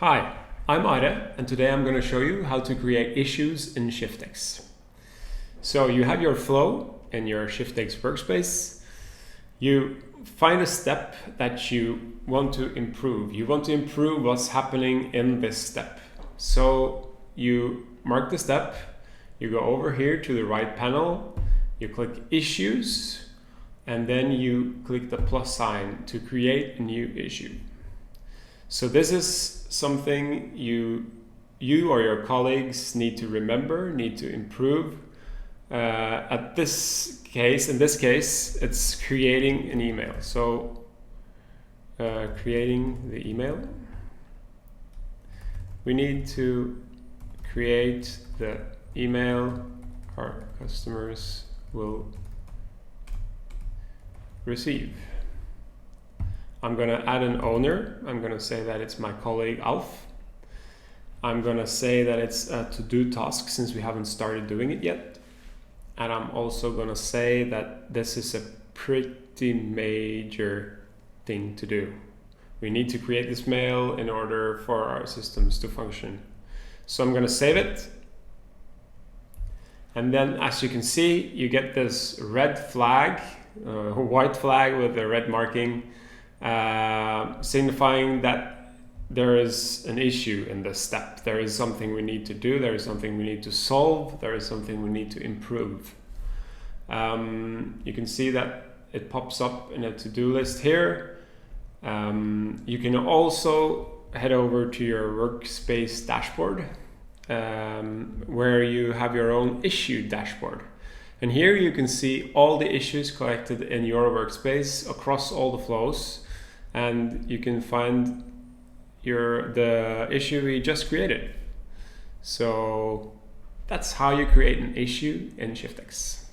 Hi, I'm Ida, and today I'm going to show you how to create issues in ShiftX. So you have your flow in your ShiftX workspace. You find a step that you want to improve. You want to improve what's happening in this step. So you mark the step, you go over here to the right panel, you click Issues, and then you click the plus sign to create a new issue. So this is something you or your colleagues need to remember, need to improve. In this case, it's creating an email. So creating the email, we need to create the email our customers will receive. I'm going to add an owner. I'm going to say that it's my colleague Alf. I'm going to say that it's a to-do task since we haven't started doing it yet. And I'm also going to say that this is a pretty major thing to do. We need to create this mail in order for our systems to function. So I'm going to save it. And then as you can see, you get this red flag, white flag with a red marking, signifying that there is an issue in this step. There is something we need to do, there is something we need to solve, there is something we need to improve. You can see that it pops up in a to-do list here. You can also head over to your workspace dashboard, where you have your own issue dashboard. And here you can see all the issues collected in your workspace across all the flows, and you can find the issue we just created. So that's how you create an issue in ShiftX.